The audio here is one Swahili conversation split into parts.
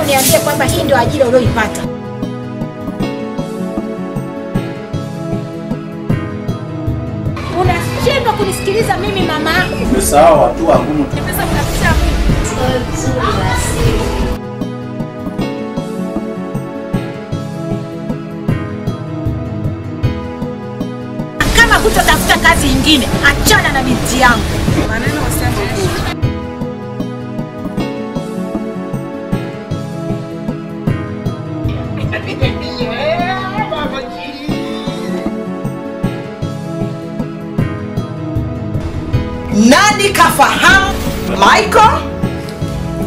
uniambie kwamba hii ndio ajira ulioipata. Unashindwa kunisikiliza mimi mama yako. Umesahau hatua ngumu. Pesa mnapisha mimi. Kama hutafuta kazi nyingine, achana na binti yangu. Maneno useme. Nani kafahamu Michael?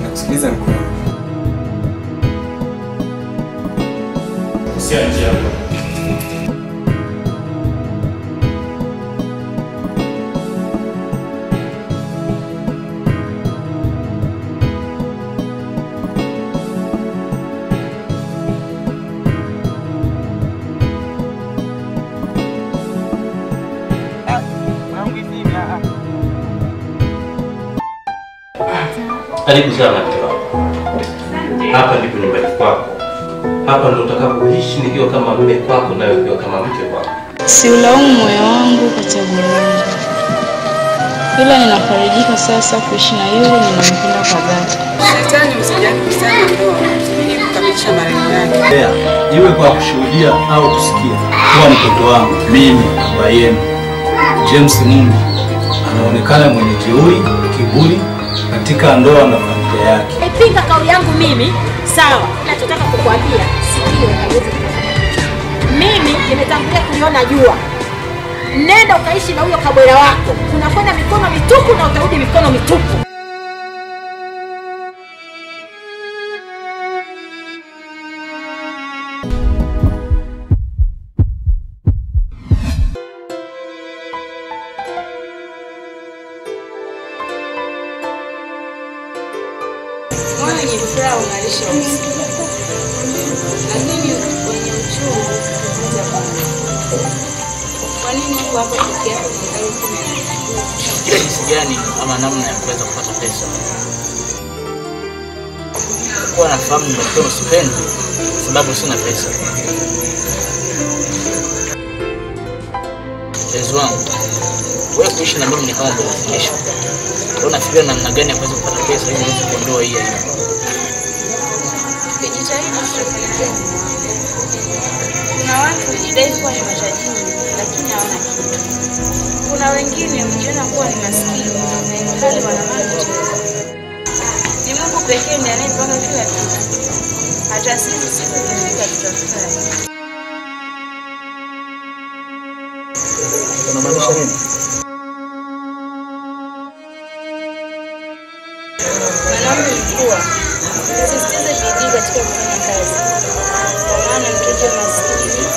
Nakusikiliza mkuu. Usiaje hapo. Karibu sana mke wangu. Hapa ndipo nyumbani kwako. Hapa ndo utakapoishi nikiwa kama mume kwako na wewe kama mke kwako. Si ulaumu moyo wangu kwa chaguo langu. Ila ninafarijika sasa kuishi na yule ninampenda kwa dhati. Shetani usijali kusema ndoa ili kukamilisha malengo yake. Iwe kwa kushuhudia au kusikia. Kwa mtoto wangu mimi baba yenu James Mungu anaonekana mwenye jeuri, kiburi katika ndoa na familia yake. Ipinga kauli yangu mimi, sawa. Nachotaka kukuambia, sikio haliwezi kusikia. Mimi nimetangulia kuliona jua. Nenda ukaishi na huyo kabwela wako. Unakwenda mikono mitupu na utarudi mikono mitupu. Mwana ni furaha unalisha usiku. Lakini wenye uchungu huja bana. Kwa nini uko hapa peke yako na gari Kila jinsi gani ama namna ya kuweza kupata pesa. Kwa nafahamu nimekuwa sipendi sababu sina pesa. Mpenzi wangu, wewe kuishi na mimi ni kama mlazimisho. Unafikiria namna gani ya kuweza kupata pesa ili uweze kuondoa hii aibu? Kujitahidi kufanikiwa. Kuna watu hujidai kuwa ni matajiri lakini hawana kitu. Kuna wengine hujiona kuwa ni maskini na ilhali wana mali tele. Ni Mungu pekee ndiye anayepanga kila kitu. Hata sisi siku ikifika tutafurahi. Unamaanisha nini? Mwanaume mkuu, sisitize bidii katika kufanya kazi. Kwa maana mtoto maskini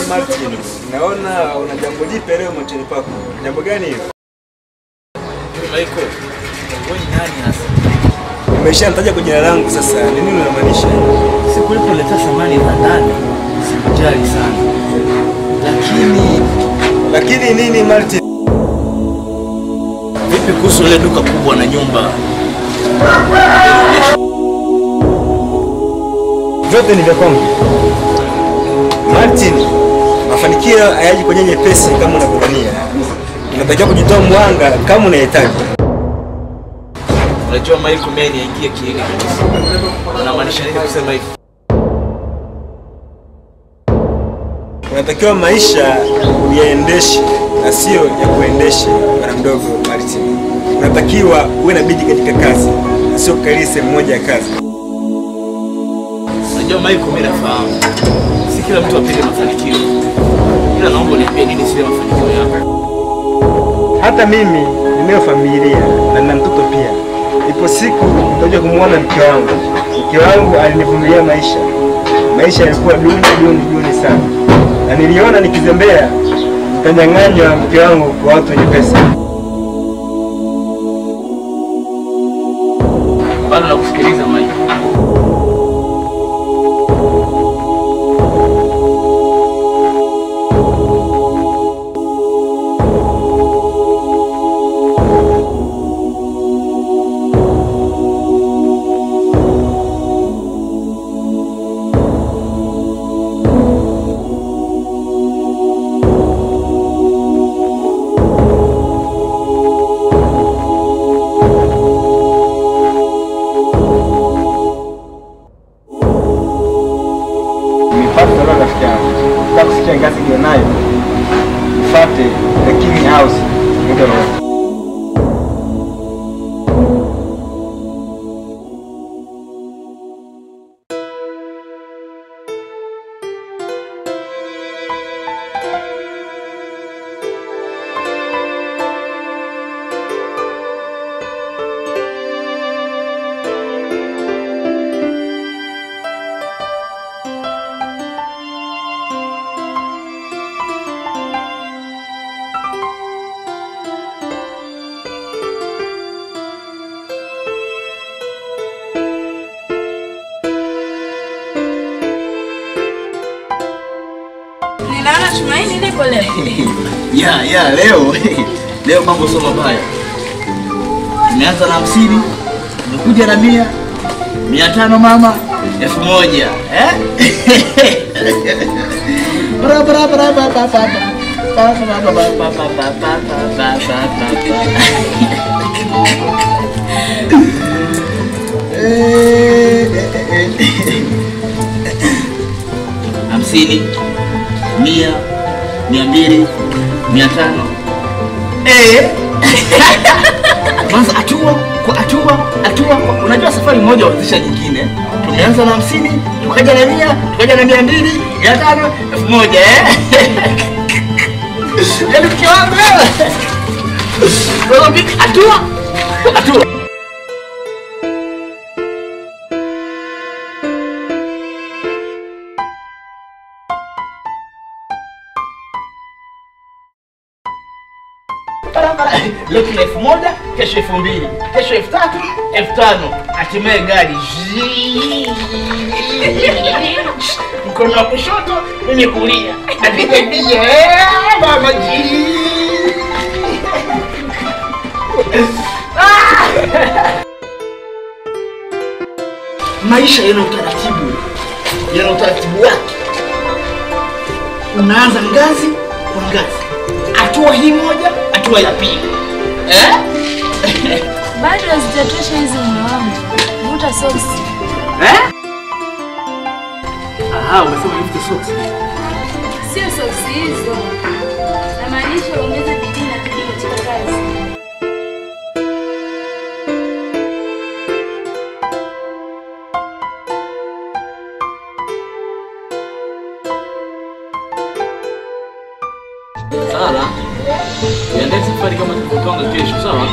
Martin, naona una jambo jipya leo machoni pako. Jambo gani hilo? Michael, wewe ni nani hasa? Umeshanitaja kwa jina langu sasa. Ni nini unamaanisha? Siku ulipoleta samani za ndani, sikujali sana. Lakini nini Martin? Vipi kuhusu ile duka kubwa na nyumba? Vyote ni vya kwangu. Martin, mafanikio hayaji kwenye nyepesi kama unavyodhania. Unatakiwa kujitoa mwanga kama unahitaji. Unajua Michael, mimi niingie kiini kabisa. Unamaanisha nini kusema hivi? Unatakiwa maisha uyaendeshe na sio ya kuendeshe, bwana mdogo Martin. Unatakiwa uwe na bidii katika kazi na sio kukalia sehemu moja ya kazi. Unajua Michael, mimi nafahamu si kila mtu apende mafanikio. Ila naomba niambie nini sio mafanikio yako. Hata mimi ninayo familia na nina mtoto pia. Ipo siku nitakuja kumuona mke wangu. Mke wangu alinivumilia maisha. Maisha yalikuwa duni sana. Na niliona nikizembea nitanyang'anywa mke wangu kwa watu wenye pesa. Bado nakusikiliza Michael. Ngazi nilionayo Fate the King House muda wote. Ninaona Tumaini liko leo. Leo mambo sio mabaya. Tumeanza na 50, tumekuja na 100, 500 mama, 1000, hamsini, 100, 200, 500. Kwanza hatua kwa hatua. Unajua safari moja huanzisha nyingine. Tumeanza na 50, tukaja na 100, tukaja na 200, 500, 1000. Yaani mke wangu wewe. Wewe hatua. Leo kuna 1000, kesho 2000, kesho 3000, 5000, hatimaye gari. Mkono wa kushoto, mimi kulia. Apiga mama ji. Maisha yana utaratibu wake. Unaanza ngazi kwa ngazi. Hatua hii moja, hatua ya pili. Bado hazijatosha hizo mume wangu. Vuta soksi. Umesema nivuta soksi? Sio soksi hizo. Namaanisha ongeza bidii na bidii katika kazi. Sawa. Tuende safari kama tulivyopanga kesho, sawa?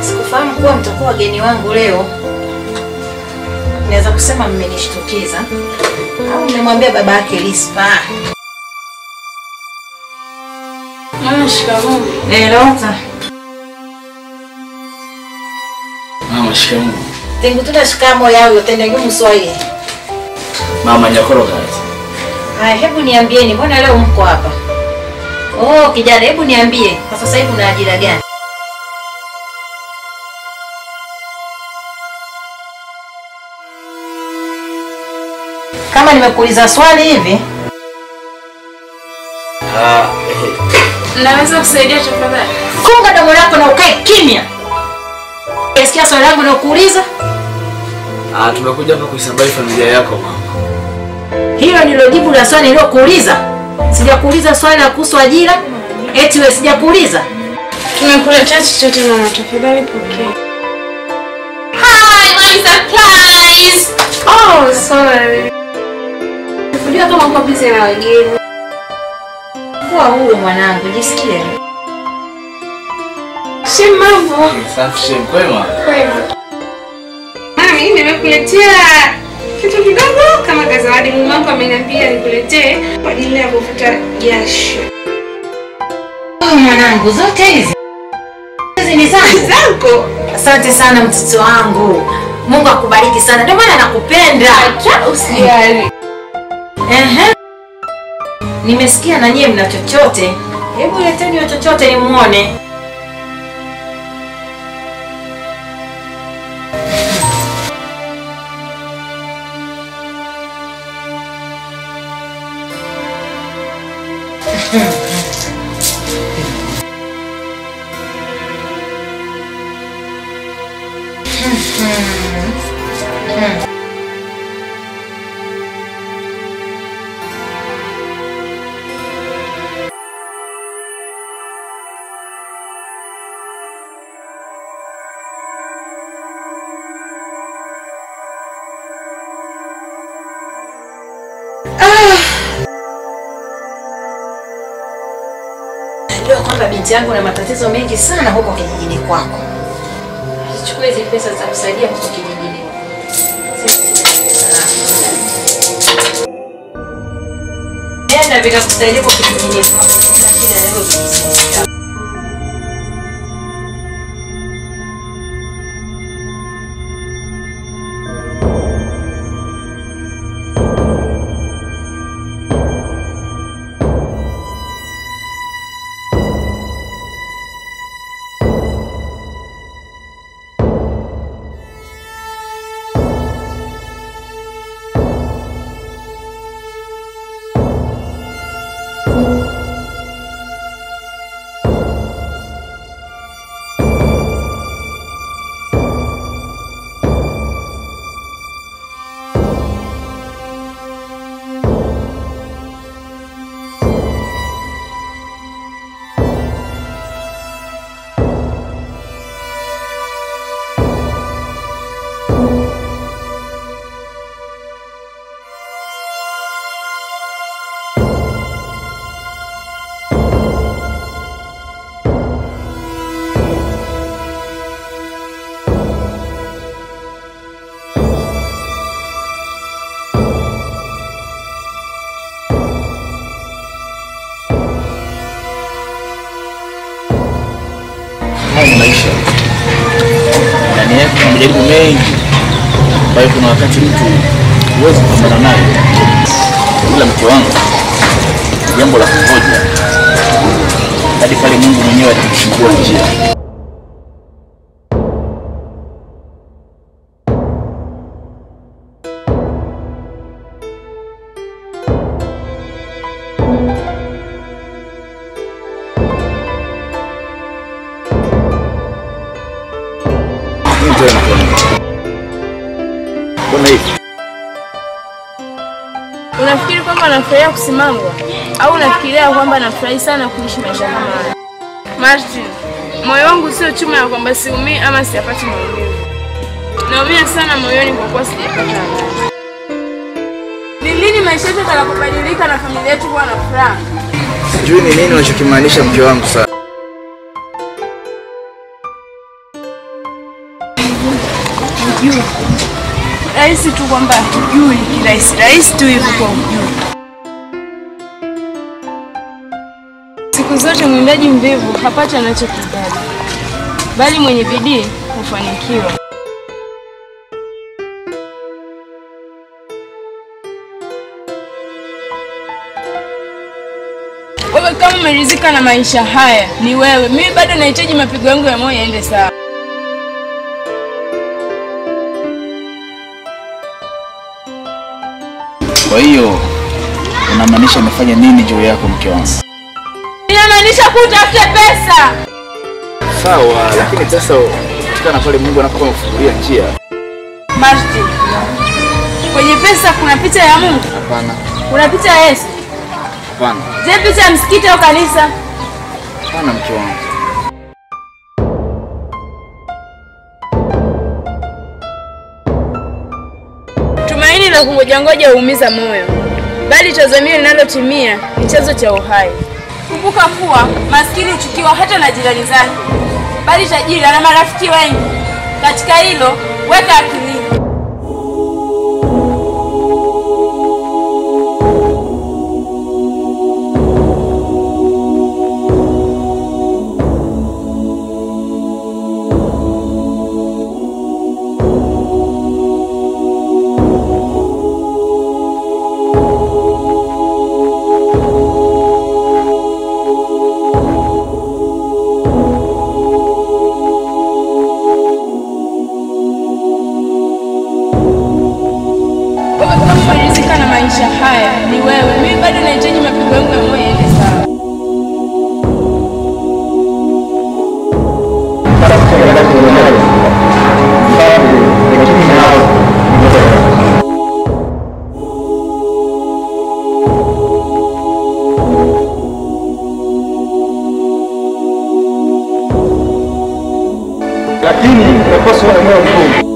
Sikufahamu kuwa mtakuwa wageni wangu leo. Naweza kusema mmenishtukiza au mmemwambia baba yake Rispa. Mama shikamoo. Lota. Mama shikamoo. Tengu tuna shikamo yao yote ndio Mswahili. Mama Nyakoro kazi. Haya, hebu niambieni mbona leo mko hapa? Oh, kijana, hebu niambie kwa sasa hivi una ajira gani? Kama nimekuuliza swali hivi, Naweza kusaidia tafadhali? funga domo lako na ukae kimya. Sikia swali langu na kuuliza. Tumekuja hapa kuisabai familia yako mama. Hilo ndilo jibu la swali nilokuuliza. Sijakuuliza swali la kuhusu ajira. Eti wewe sijakuuliza. Tumekuletea chochote mama, tafadhali pokea. Hi, my surprise! Oh, sorry. Unajua kama uko busy na wageni. Kuwa huru mwanangu, jisikie. Shem mambo. Safi shem, kwema? Kwema. Mami, nimekuletea kitu kidogo kama zawadi. Mume wangu ameniambia nikuletee kwa ajili ya kufuta jasho. Oh mwanangu, zote hizi ni zangu. Asante sana mtoto wangu. Mungu akubariki sana. Ndio maana nakupenda. Acha usijali. Nimesikia na nyie mna chochote. Hebu leteni hiyo chochote nimuone. Najua kwamba binti yangu na matatizo mengi sana huko kijijini kwako. Chukua hizi pesa za kusaidia huko kijijini. Nenda vikakusaidia huko kijijini kwako. Kila shida leo kijijini. Haya maisha. Ndani yake kuna majaribu mengi. Ambayo kuna wakati mtu huwezi kupambana naye. Ila mke wangu jambo la kungoja hadi pale Mungu mwenyewe atakufungua njia. Unafikiri kwamba nafurahia kusimangwa au unafikiria kwamba nafurahi sana kuishi maisha kama haya? Martin, moyo wangu sio chuma ya kwamba siumii ama siyapati maumivu. Naumia sana moyoni kwa kuwa sijapata amani. Ni lini maisha yetu yatakapobadilika na familia yetu kuwa na furaha? Sijui ni nini unachokimaanisha mke wangu sasa. hujui. Rahisi tu kwamba hujui, kirahisi tu hivyo kwa hujui. Siku zote mwimbaji mvivu hapati anachokidai, bali mwenye bidii hufanikiwa. Wewe kama umeridhika na maisha haya ni wewe. Mimi bado nahitaji mapigo yangu ya moyo yaende sawa. Kwa hiyo unamaanisha umefanya nini juu yako mke wangu? Inamaanisha kutafute pesa. Sawa, lakini pesa kutokana pale Mungu anapokuwa kufungulia njia. Martin, kwenye pesa kuna picha ya Mungu? Hapana. Kuna picha ya Yesu? Hapana. Je, picha ya msikiti au kanisa? Hapana mke wangu. Tumaini la kungoja ngoja huumiza moyo, bali tazamio linalotimia ni chanzo cha uhai. Kumbuka kuwa maskini huchukiwa hata na jirani zake, bali tajiri ana marafiki wengi. Katika hilo weka akili. Na maisha haya ni wewe. Mimi bado nahitaji mapigo yangu ya moyo yaende sawa. Lakini unapaswa na moyo mkuu.